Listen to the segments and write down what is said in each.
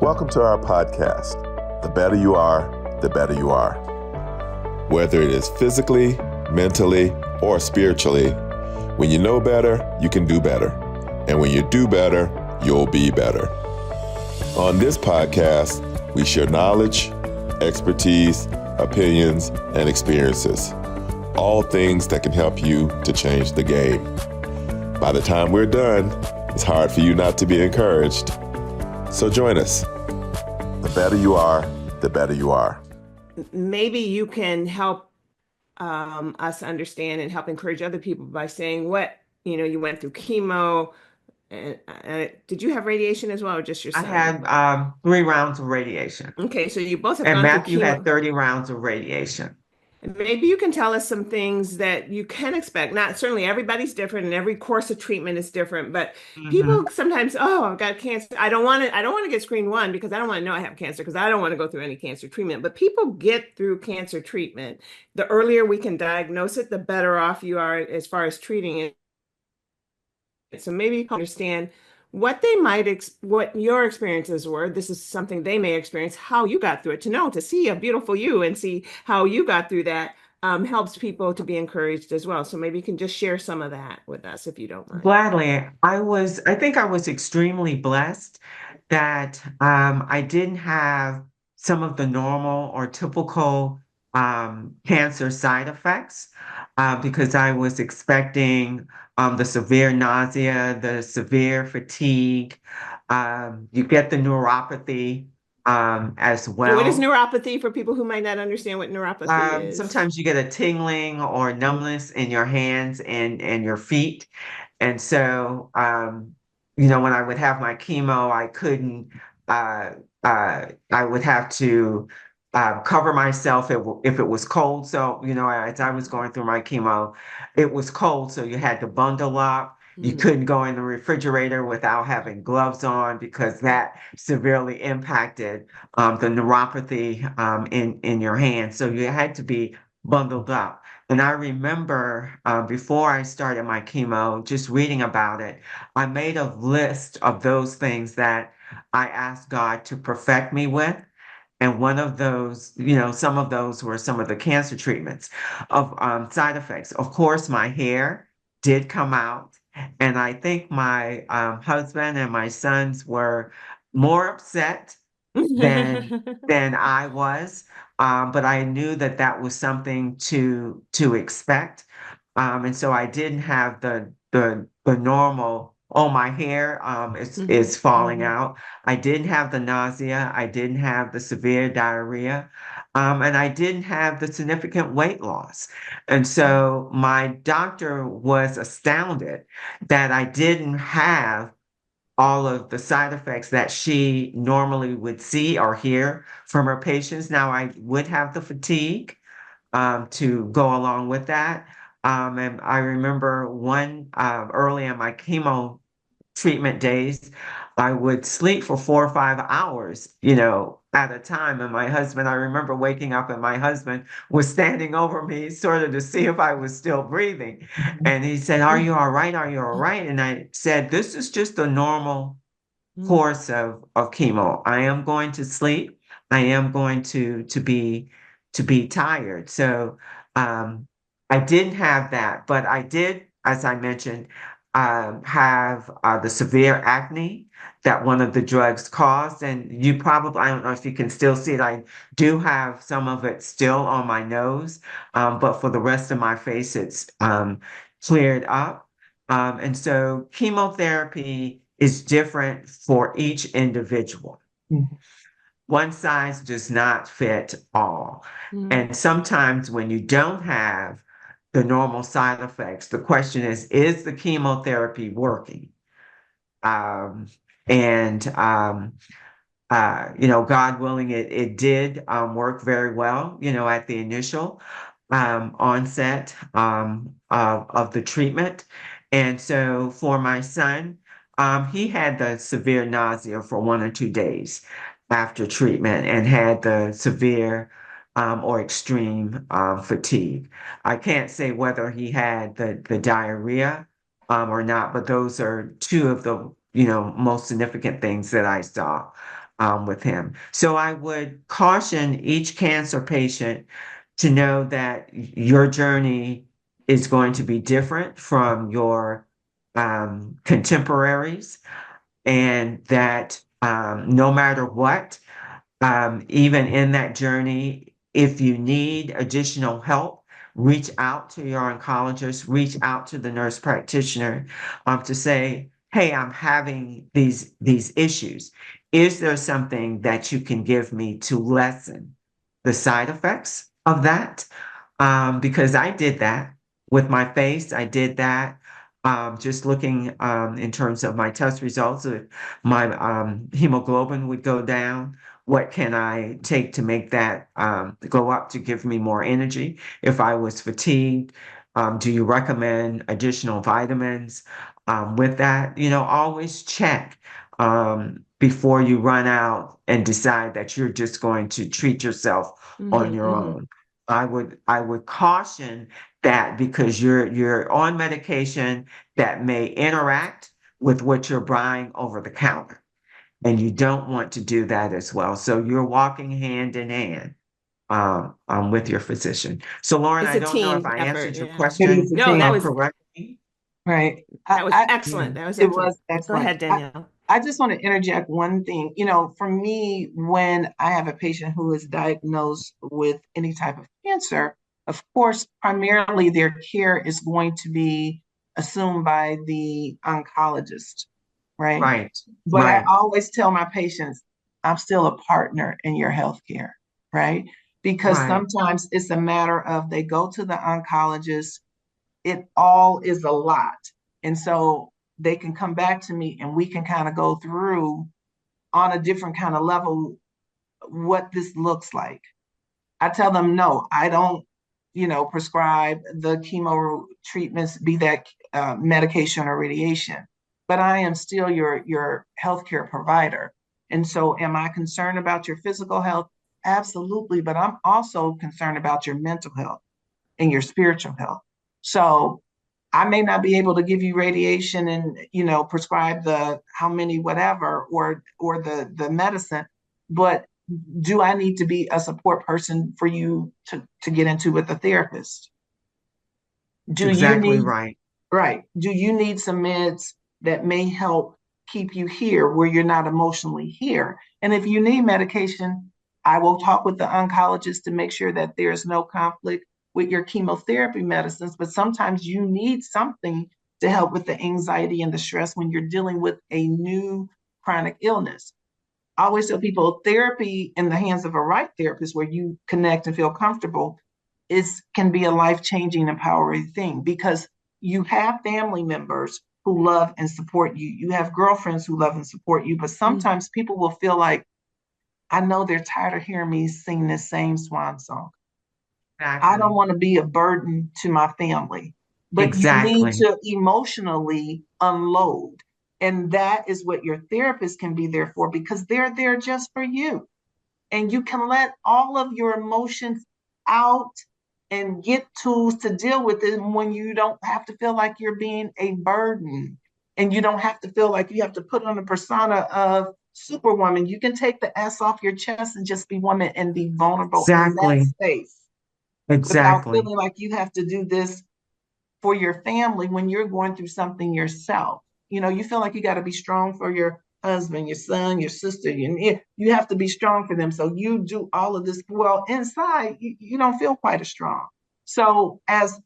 Welcome to our podcast, The Better You Are, The Better You Are. Whether it is physically, mentally, or spiritually, when you know better, you can do better. And when you do better, you'll be better. On this podcast, we share knowledge, expertise, opinions, and experiences. All things that can help you to change the game. By the time we're done, it's hard for you not to be encouraged. So join us. The better you are, the better you are. Maybe you can help us understand and help encourage other people by saying you went through chemo. And did you have radiation as well, or just your I son? had 3 rounds of radiation. Okay, so you both have And gone Matthew through chemo. had 30 rounds of radiation. Maybe you can tell us some things that you can expect. Not certainly everybody's different and every course of treatment is different, but people sometimes, I've got cancer. I don't want to get screened one because I don't want to know I have cancer because I don't want to go through any cancer treatment. But people get through cancer treatment. The earlier we can diagnose it, the better off you are as far as treating it. So maybe you can understand what what your experiences were. This is something they may experience, how you got through it, to see a beautiful you and see how you got through that helps people to be encouraged as well. So maybe you can just share some of that with us if you don't mind. Gladly. I think I was extremely blessed that I didn't have some of the normal or typical cancer side effects because I was expecting the severe nausea, the severe fatigue. You get the neuropathy as well. What is neuropathy for people who might not understand what neuropathy is? Sometimes you get a tingling or numbness in your hands and your feet. And so, when I would have my chemo, I couldn't, I would have to cover myself if it was cold. So, as I was going through my chemo, it was cold. So you had to bundle up. You couldn't go in the refrigerator without having gloves on because that severely impacted the neuropathy in your hands. So you had to be bundled up. And I remember before I started my chemo, just reading about it, I made a list of those things that I asked God to perfect me with. And one of those, some of those were some of the cancer treatments of side effects. Of course, my hair did come out. And I think my husband and my sons were more upset than I was. But I knew that was something to expect. And so I didn't have the normal, my hair is falling out. I didn't have the nausea. I didn't have the severe diarrhea. And I didn't have the significant weight loss. And so my doctor was astounded that I didn't have all of the side effects that she normally would see or hear from her patients. Now, I would have the fatigue to go along with that. And I remember early in my chemo treatment days, I would sleep for 4 or 5 hours, at a time. And I remember waking up and my husband was standing over me sort of to see if I was still breathing. And he said, "Are you all right? Are you all right?" And I said, "This is just a normal course of chemo. I am going to sleep. I am going to be tired." So I didn't have that, but I did, as I mentioned, have the severe acne that one of the drugs caused. And I don't know if you can still see it. I do have some of it still on my nose, but for the rest of my face, it's cleared up. And so chemotherapy is different for each individual. One size does not fit all. And sometimes when you don't have the normal side effects, the question is the chemotherapy working? God willing, it did work very well, at the initial onset of the treatment. And so for my son, he had the severe nausea for 1 or 2 days after treatment and had the severe or extreme fatigue. I can't say whether he had the diarrhea or not, but those are 2 of the most significant things that I saw. with him. So I would caution each cancer patient to know that your journey is going to be different from your contemporaries, and that no matter what, even in that journey, if you need additional help, reach out to your oncologist, reach out to the nurse practitioner to say, hey, I'm having these issues. Is there something that you can give me to lessen the side effects of that? Because I did that with my face. I did that just looking in terms of my test results. If my hemoglobin would go down, what can I take to make that go up to give me more energy? If I was fatigued, do you recommend additional vitamins with that? Always check before you run out and decide that you're just going to treat yourself on your own. I would caution that, because you're on medication that may interact with what you're buying over the counter. And you don't want to do that as well. So you're walking hand in hand with your physician. So Lauren, It's I a don't know if team I effort. answered your Yeah. It is question a No, that team. was correctly. Right. that was excellent. That was It excellent. was Go excellent. ahead, Danyelle. I just want to interject one thing. For me, when I have a patient who is diagnosed with any type of cancer, of course, primarily their care is going to be assumed by the oncologist, right? Right, But I right, always tell my patients, I'm still a partner in your healthcare, right? Because right. sometimes it's a matter of they go to the oncologist, it all is a lot. And so they can come back to me and we can kind of go through on a different kind of level what this looks like. I tell them, no, I don't, prescribe the chemo treatments, be that medication or radiation, but I am still your healthcare provider. And so, am I concerned about your physical health? Absolutely, but I'm also concerned about your mental health and your spiritual health. So, I may not be able to give you radiation and prescribe the how many whatever or the medicine, but do I need to be a support person for you to get into with a therapist? That's Do you exactly need right. right? Do you need some meds that may help keep you here where you're not emotionally here? And if you need medication, I will talk with the oncologist to make sure that there's no conflict with your chemotherapy medicines. But sometimes you need something to help with the anxiety and the stress when you're dealing with a new chronic illness. I always tell people therapy in the hands of a right therapist where you connect and feel comfortable can be a life-changing, empowering thing, because you have family members who love and support you. You have girlfriends who love and support you, but sometimes people will feel like, I know they're tired of hearing me sing this same swan song. I don't Exactly, want to be a burden to my family, but you need exactly. to emotionally unload. And that is what your therapist can be there for, because they're there just for you. And you can let all of your emotions out and get tools to deal with it when you don't have to feel like you're being a burden. And you don't have to feel like you have to put on a persona of Superwoman. You can take the S off your chest and just be woman and be vulnerable in that Exactly, space without exactly. feeling like you have to do this for your family when you're going through something yourself. You feel like you got to be strong for your husband, your son, your sister. You have to be strong for them. So you do all of this. Well, inside, you don't feel quite as strong. So as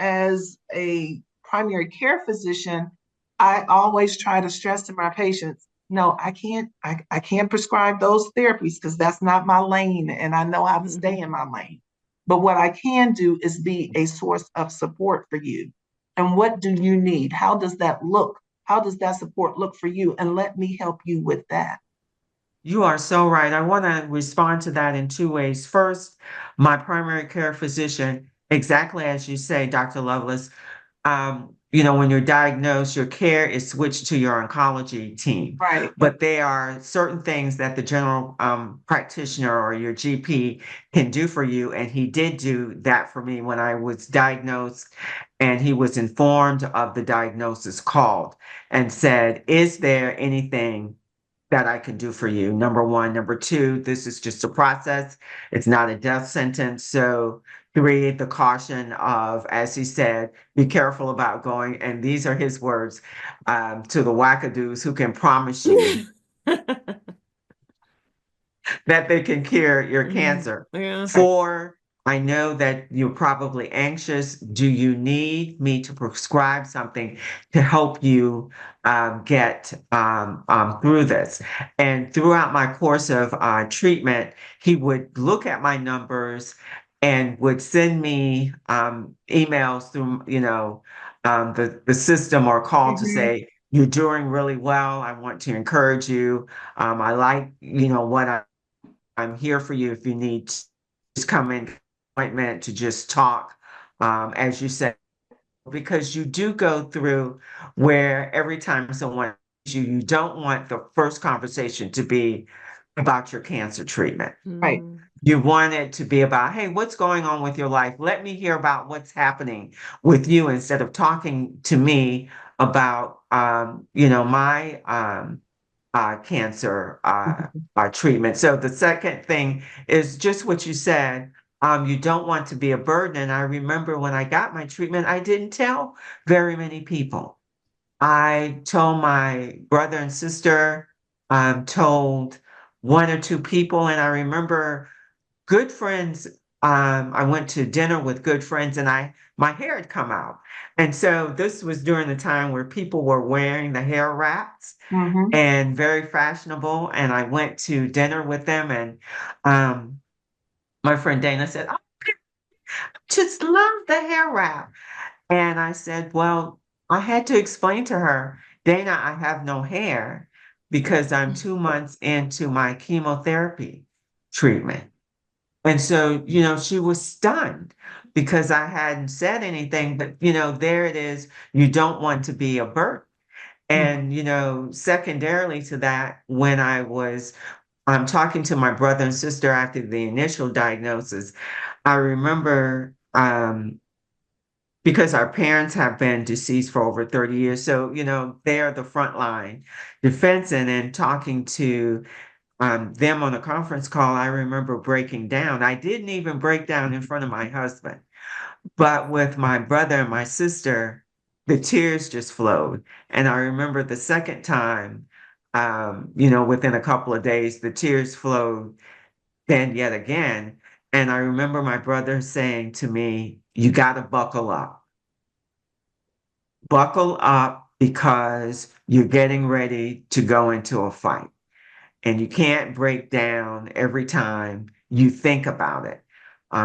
a primary care physician, I always try to stress to my patients, no, I can't prescribe those therapies because that's not my lane and I know how to stay in my lane. But what I can do is be a source of support for you. And what do you need? How does that look? How does that support look for you? And let me help you with that. You are so right. I want to respond to that in two ways. First, my primary care physician, exactly as you say, Dr. Lovelace, when you're diagnosed, your care is switched to your oncology team. Right. But there are certain things that the general practitioner or your GP can do for you. And he did do that for me when I was diagnosed, and he was informed of the diagnosis, called and said, is there anything that I can do for you. Number one. Number two, this is just a process. It's not a death sentence. So three, the caution of, as he said, be careful about going. And these are his words to the wackadoos who can promise you that they can cure your cancer. Yeah. Four, I know that you're probably anxious. Do you need me to prescribe something to help you get through this? And throughout my course of treatment, he would look at my numbers and would send me emails through, the system or call to say, you're doing really well. I want to encourage you. I like, what I'm here for you if you need to just come in appointment to just talk, as you said, because you do go through where every time someone sees you, you don't want the first conversation to be about your cancer treatment. Right. You want it to be about, hey, what's going on with your life? Let me hear about what's happening with you instead of talking to me about, my cancer treatment. So the second thing is just what you said. You don't want to be a burden. And I remember when I got my treatment, I didn't tell very many people. I told my brother and sister, told one or two people, and I remember good friends. I went to dinner with good friends, and my hair had come out, and so this was during the time where people were wearing the hair wraps and very fashionable. And I went to dinner with them, and my friend Dana said, "I just love the hair wrap." And I said, "Well, I had to explain to her, Dana, I have no hair because I'm 2 months into my chemotherapy treatment." And so, she was stunned because I hadn't said anything, but, there it is. You don't want to be a burden. And, secondarily to that, when I was talking to my brother and sister after the initial diagnosis, I remember because our parents have been deceased for over 30 years. So, they are the frontline defense. And in talking to them on a conference call, I remember breaking down. I didn't even break down in front of my husband, but with my brother and my sister, the tears just flowed. And I remember the second time, within a couple of days, the tears flowed then yet again. And I remember my brother saying to me, you got to buckle up. Buckle up because you're getting ready to go into a fight. And you can't break down every time you think about it.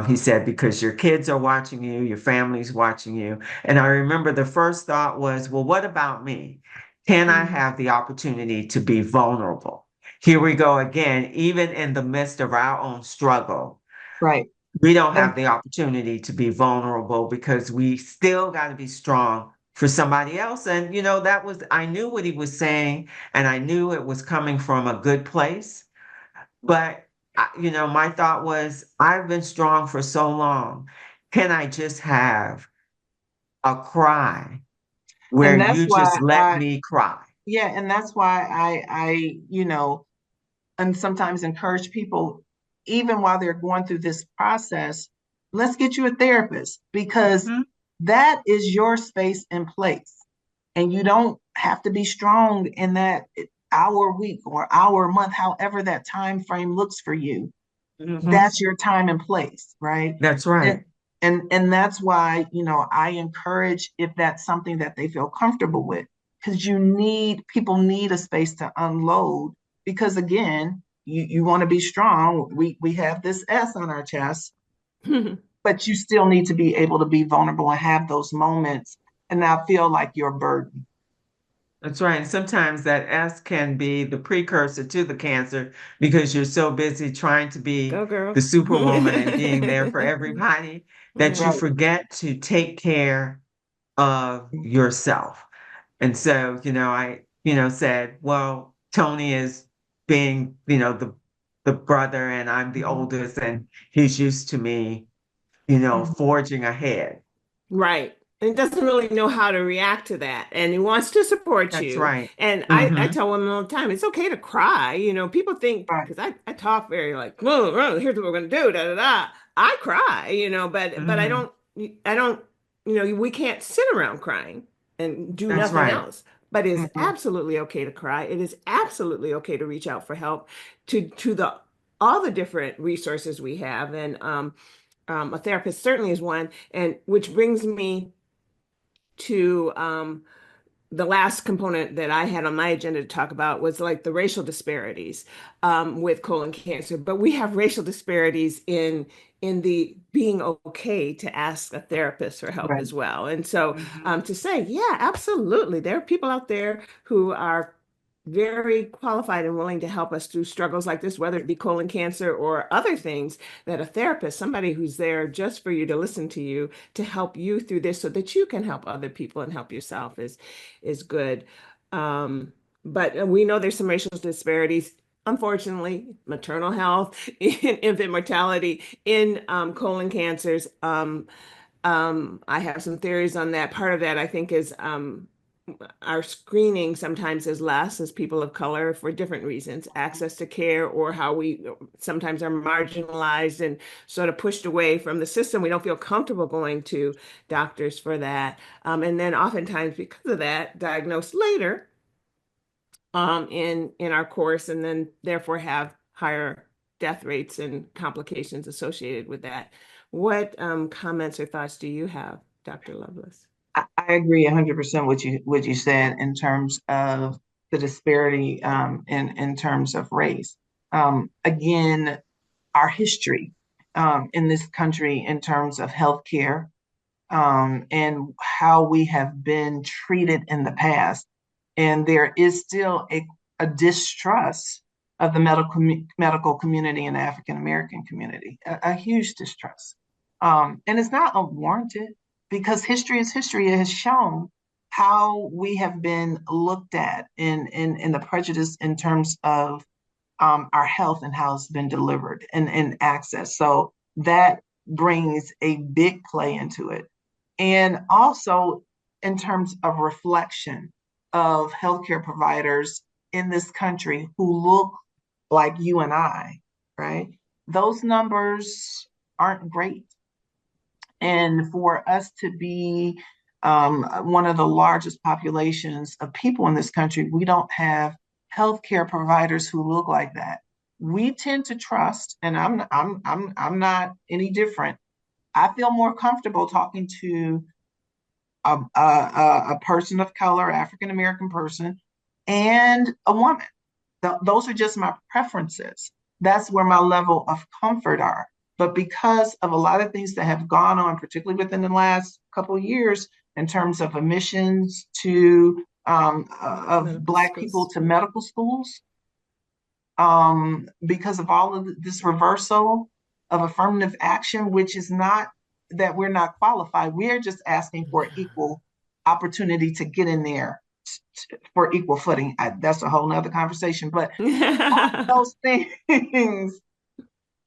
He said, because your kids are watching you, your family's watching you. And I remember the first thought was, well, what about me? Can I have the opportunity to be vulnerable? Here we go again, even in the midst of our own struggle. Right. We don't have the opportunity to be vulnerable because we still got to be strong for somebody else. And, I knew what he was saying and I knew it was coming from a good place. But, my thought was, I've been strong for so long. Can I just have a cry where you just let me cry? Yeah. And that's why I and sometimes encourage people, even while they're going through this process, let's get you a therapist because that is your space and place. And you don't have to be strong in that hour week or hour month, however that time frame looks for you. That's your time and place, right? That's right. And that's why, I encourage if that's something that they feel comfortable with, because people need a space to unload. Because again, you want to be strong. We have this S on our chest, but you still need to be able to be vulnerable and have those moments and not feel like you're a burden. That's right. And sometimes that S can be the precursor to the cancer because you're so busy trying to be the superwoman and being there for everybody that you forget to take care of yourself. And so, I, said, well, Tony is being, the brother and I'm the oldest and he's used to me, forging ahead. Right. and doesn't really know how to react to that, and he wants to support That's you. right. And I Mm-hmm. tell women all the time, it's okay to cry. People think, Right. because I talk very like, whoa, here's what we're gonna do, da da da. I cry, but Mm-hmm. I don't, we can't sit around crying and do That's nothing right. else. But it's Mhm. absolutely okay to cry. It is absolutely okay to reach out for help to the all the different resources we have, and a therapist certainly is one, and which brings me to the last component that I had on my agenda to talk about was like the racial disparities with colon cancer. But we have racial disparities in the being okay to ask a therapist for help Right. as well. And so Mhm. to say, yeah, absolutely, there are people out there who are very qualified and willing to help us through struggles like this, whether it be colon cancer or other things, that a therapist, somebody who's there just for you to listen to you, to help you through this so that you can help other people and help yourself is good. Um, but we know there's some racial disparities. Unfortunately, maternal health, in infant mortality, in colon cancers. I have some theories on that. Part of that, I think, is our screening sometimes is less as people of color for different reasons, access to care, or how we sometimes are marginalized and sort of pushed away from the system. We don't feel comfortable going to doctors for that. And then oftentimes because of that, diagnosed later in our course, and then therefore have higher death rates and complications associated with that. What comments or thoughts do you have, Dr. Lovelace? I agree 100% what you said in terms of the disparity in terms of race. Again, our history in this country in terms of healthcare and how we have been treated in the past. And there is still a distrust of the medical community and the African American community, a huge distrust. And it's not unwarranted because history is history. It has shown how we have been looked at in the prejudice in terms of our health and how it's been delivered and access. So that brings a big play into it. And also in terms of reflection of healthcare providers in this country who look like you and I, right? Those numbers aren't great. And for us to be one of the largest populations of people in this country, we don't have healthcare providers who look like that. We tend to trust, and I'm not any different. I feel more comfortable talking to a person of color, African American person, and a woman. Those are just my preferences. That's where my level of comfort are. But because of a lot of things that have gone on, particularly within the last couple of years, in terms of admissions to of Medical Black people schools. to medical schools, because of all of this reversal of affirmative action, which is not that we're not qualified, we're just asking for equal opportunity to get in there for equal footing. That's a whole nother conversation, but those things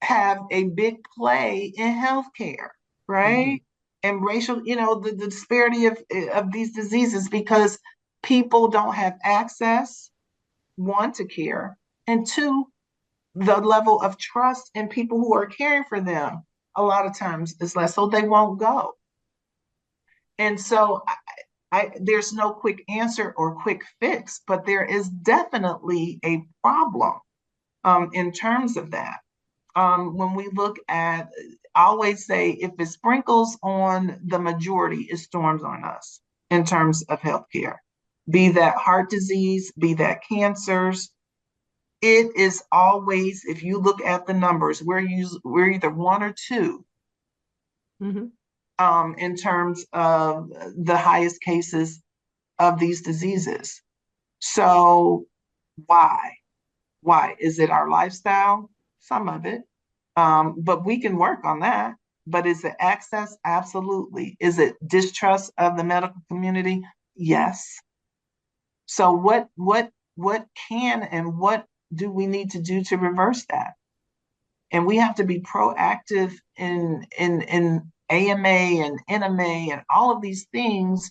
have a big play in healthcare, Mhm. right? And racial, the disparity of these diseases because people don't have access, one, to care, and two, the level of trust in people who are caring for them a lot of times is less, so they won't go. And so there's no quick answer or quick fix, but there is definitely a problem in terms of that. When we look at, I always say, if it sprinkles on the majority, it storms on us in terms of healthcare. Be that heart disease, be that cancers, it is always, if you look at the numbers, we're either one or two Mhm. in terms of the highest cases of these diseases. So why? Why? Is it our lifestyle? Some of it. But we can work on that. But is it access? Absolutely. Is it distrust of the medical community? Yes. So what can and what do we need to do to reverse that? And we have to be proactive in AMA and NMA and all of these things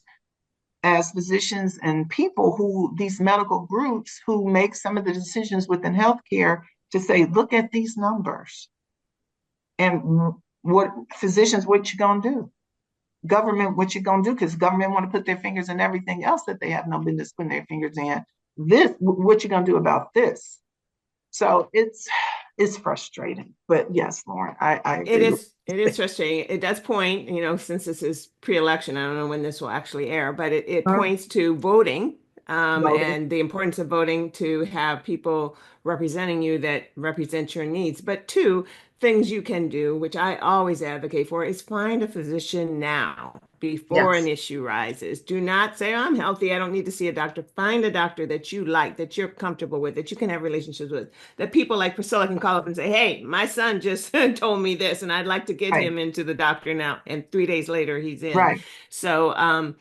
as physicians and people who, these medical groups who make some of the decisions within healthcare to say, look at these numbers. And what physicians, what you gonna do? Government, what you gonna do? Because government want to put their fingers in everything else that they have no business putting their fingers in. This, what you gonna do about this? So it's frustrating. But yes, Lauren, I agree. It is frustrating. It does point, since this is pre-election, I don't know when this will actually air, but it points to voting, and the importance of voting to have people representing you that represent your needs. But two things you can do, which I always advocate for, is find a physician now before an issue rises. Do not say, I'm healthy, I don't need to see a doctor. Find a doctor that you like, that you're comfortable with, that you can have relationships with, that people like Priscilla can call up and say, hey, my son just told me this, and I'd like to get him into the doctor now. And 3 days later, he's in. Right. So,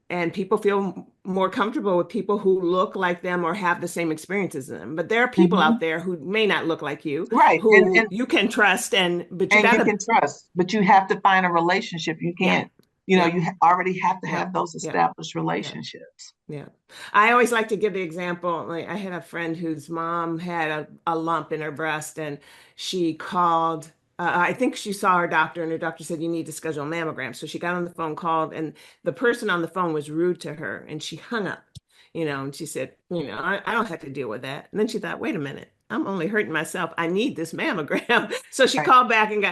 and people feel more comfortable with people who look like them or have the same experiences as them. But there are people out there who may not look like you, right? Who and you can trust, but you can trust, but you have to find a relationship. You can't, you already have to have those established relationships. Yeah. I always like to give the example. Like, I had a friend whose mom had a lump in her breast, and she called. I think she saw her doctor, and her doctor said, you need to schedule a mammogram. So she got on the phone, called, and the person on the phone was rude to her, and she hung up, and she said, I don't have to deal with that. And then she thought, wait a minute, I'm only hurting myself. I need this mammogram. So she called back and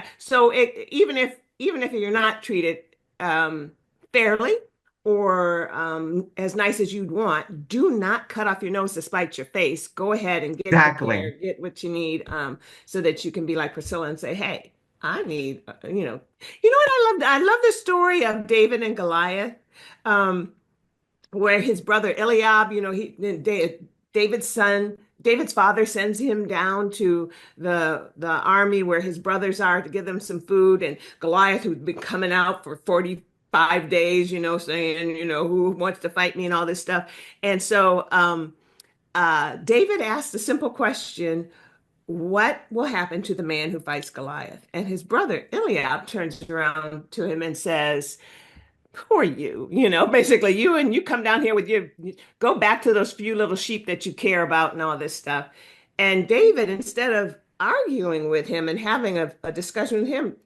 even if you're not treated fairly or as nice as you'd want, do not cut off your nose to spite your face. Go ahead and get the care, get what you need, so that you can be like Priscilla and say, hey, I need, what I loved? I love the story of David and Goliath, where his brother Eliab, David's father sends him down to the army where his brothers are to give them some food, and Goliath, who'd been coming out for 45 days, saying, who wants to fight me and all this stuff. And so David asked a simple question: what will happen to the man who fights Goliath? And his brother Eliab turns around to him and says, who are you? Basically you come down here with go back to those few little sheep that you care about and all this stuff. And David, instead of arguing with him and having a discussion with him,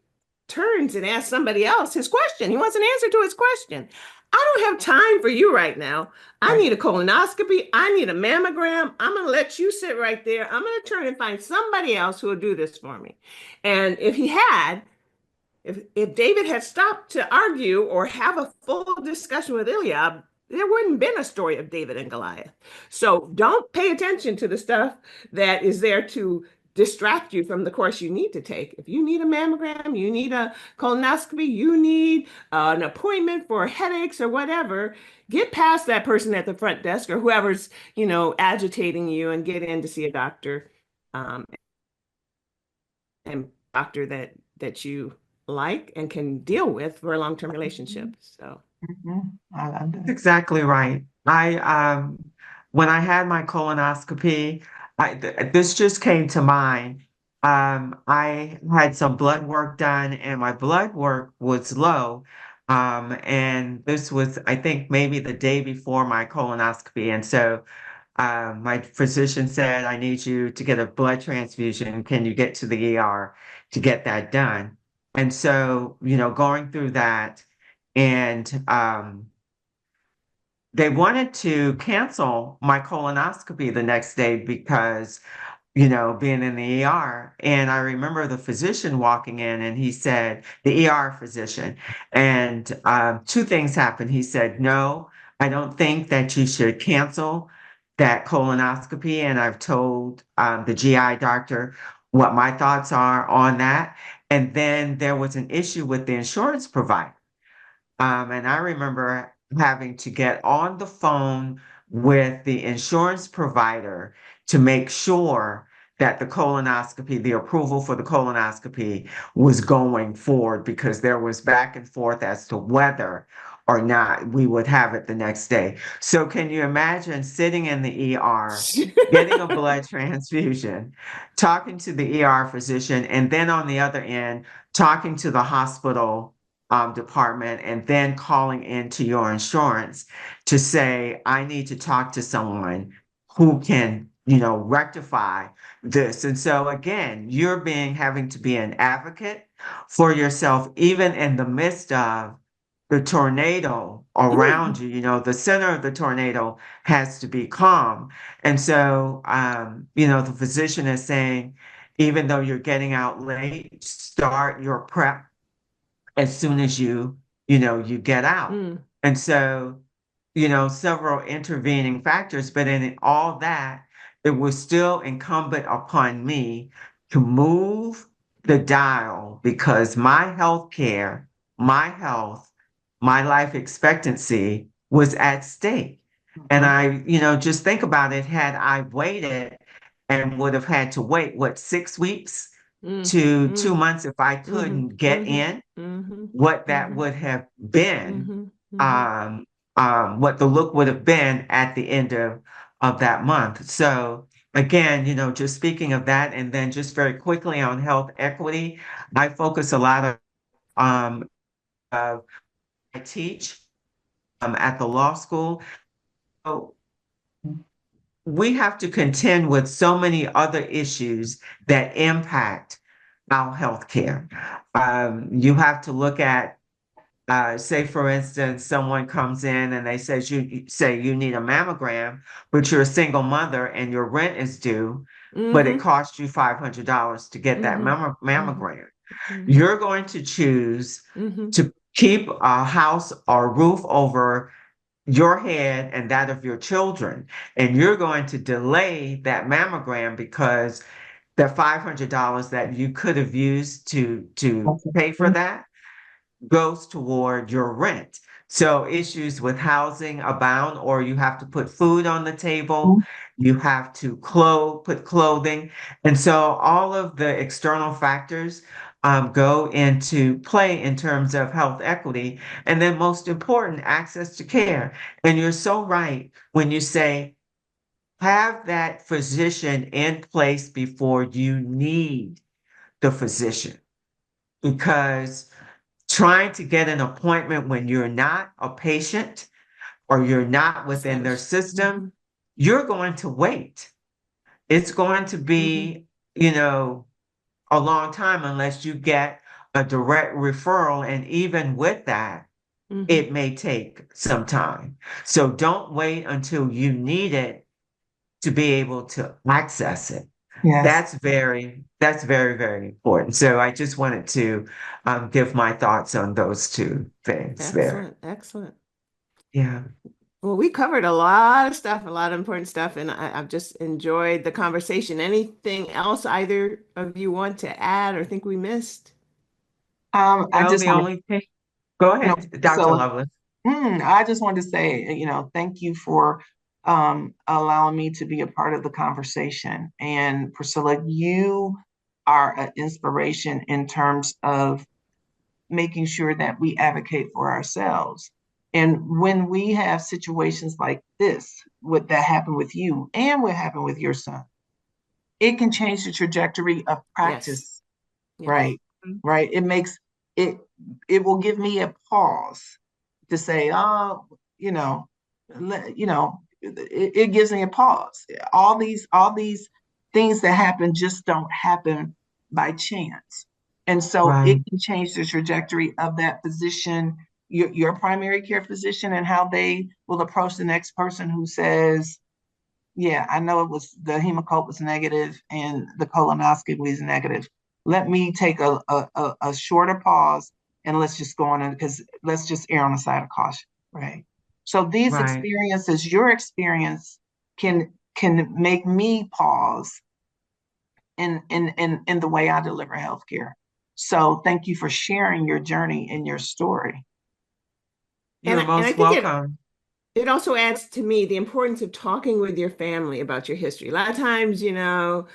turns and asks somebody else his question. He wants an answer to his question. I don't have time for you right now. I need a colonoscopy. I need a mammogram. I'm going to let you sit right there. I'm going to turn and find somebody else who will do this for me. And if David had stopped to argue or have a full discussion with Eliab, there wouldn't been a story of David and Goliath. So don't pay attention to the stuff that is there to distract you from the course you need to take. If you need a mammogram, you need a colonoscopy, you need an appointment for headaches or whatever, get past that person at the front desk or whoever's, agitating you, and get in to see a doctor, and doctor that you like and can deal with for a long-term relationship. So that's exactly right. When I had my colonoscopy, this just came to mind. I had some blood work done, and my blood work was low. And this was, I think, maybe the day before my colonoscopy. And so my physician said, I need you to get a blood transfusion. Can you get to the ER to get that done? And so, going through that, and they wanted to cancel my colonoscopy the next day because, being in the ER. And I remember the physician walking in, and he said, the ER physician, and two things happened. He said, no, I don't think that you should cancel that colonoscopy. And I've told the GI doctor what my thoughts are on that. And then there was an issue with the insurance provider. And I remember having to get on the phone with the insurance provider to make sure that the approval for the colonoscopy was going forward, because there was back and forth as to whether or not, we would have it the next day. So can you imagine sitting in the ER, getting a blood transfusion, talking to the ER physician, and then on the other end, talking to the hospital department, and then calling into your insurance to say, I need to talk to someone who can, rectify this. And so again, you're having to be an advocate for yourself, even in the midst of the tornado around you. The center of the tornado has to be calm. And so, the physician is saying, even though you're getting out late, start your prep as soon as you get out. And so, several intervening factors, but in all that, it was still incumbent upon me to move the dial because my health care, my health, my life expectancy was at stake. And I, just think about it, had I waited and would have had to wait, 6 weeks to 2 months if I couldn't get in, what that would have been, what the look would have been at the end of that month. So again, just speaking of that, and then just very quickly on health equity, I focus a lot of I teach at the law school. So we have to contend with so many other issues that impact our healthcare. You have to look at, say, for instance, someone comes in and they you say you need a mammogram, but you're a single mother and your rent is due, but it costs you $500 to get that mammogram. You're going to choose to keep a house or roof over your head and that of your children, and you're going to delay that mammogram because the $500 that you could have used to pay for that goes toward your rent. So issues with housing abound, or you have to put food on the table, you have to put clothing. And so all of the external factors go into play in terms of health equity. And then most important, access to care. And you're so right when you say, have that physician in place before you need the physician. Because trying to get an appointment when you're not a patient or you're not within their system, you're going to wait. It's going to be, a long time unless you get a direct referral. And even with that, it may take some time. So don't wait until you need it to be able to access it. Yes. That's very, very important. So I just wanted to give my thoughts on those two things there. Excellent. Yeah. Well, we covered a lot of stuff, a lot of important stuff, and I've just enjoyed the conversation. Anything else either of you want to add or think we missed? Go ahead, Dr. Loveless. I just wanted to say, thank you for allowing me to be a part of the conversation. And Priscilla, you are an inspiration in terms of making sure that we advocate for ourselves. And when we have situations like this, that happened with you and what happened with your son, it can change the trajectory of practice, yes. Right? Right. It makes it will give me a pause to say, it gives me a pause. All these things that happen just don't happen by chance. And so it can change the trajectory of that physician, your primary care physician, and how they will approach the next person who says, yeah, I know the hemocoat was negative and the colonoscopy was negative. Let me take a shorter pause and let's just go on, because let's just err on the side of caution, right? So these experiences, your experience can make me pause in the way I deliver healthcare. So thank you for sharing your journey and your story. You're most welcome. It also adds to me the importance of talking with your family about your history. A lot of times, well,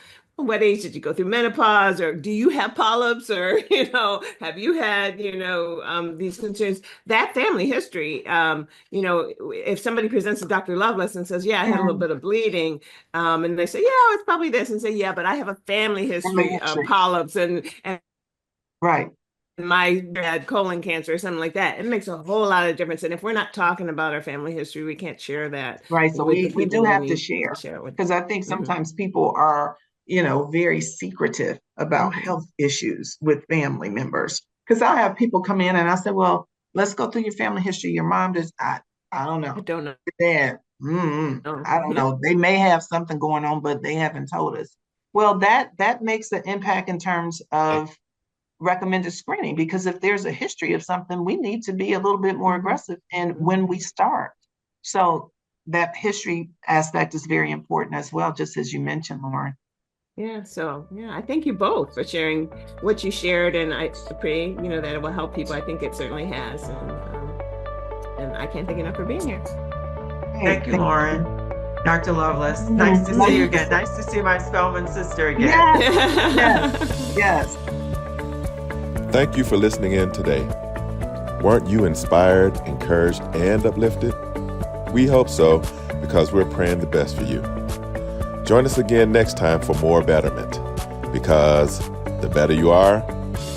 what age did you go through menopause, or do you have polyps, or have you had these concerns? That family history, if somebody presents to Dr. Loveless and says, yeah, I had a little bit of bleeding, and they say, yeah, it's probably this, and say, yeah, but I have a family history of polyps, and right, my had colon cancer or something like that. It makes a whole lot of difference. And if we're not talking about our family history, we can't share that. Right. So we do have to share, because I think sometimes people are, very secretive about health issues with family members. Because I have people come in and I say, well, let's go through your family history. Your mom just, I don't know. I don't know. Dad, I don't know. They may have something going on, but they haven't told us. Well, that makes an impact in terms of recommended screening, because if there's a history of something, we need to be a little bit more aggressive and when we start. So that history aspect is very important as well, just as you mentioned, Lauren. Yeah, so I thank you both for sharing what you shared, and I pray that it will help people. I think it certainly has, and I can't thank you enough for being here. Thank you, Lauren. Dr. Loveless, nice to see you again. Nice to see my Spelman sister again. Yes. Thank you for listening in today. Weren't you inspired, encouraged, and uplifted? We hope so, because we're praying the best for you. Join us again next time for more betterment, because the better you are,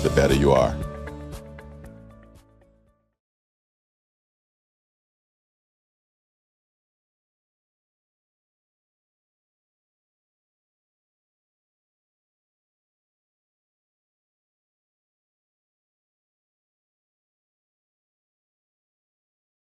the better you are.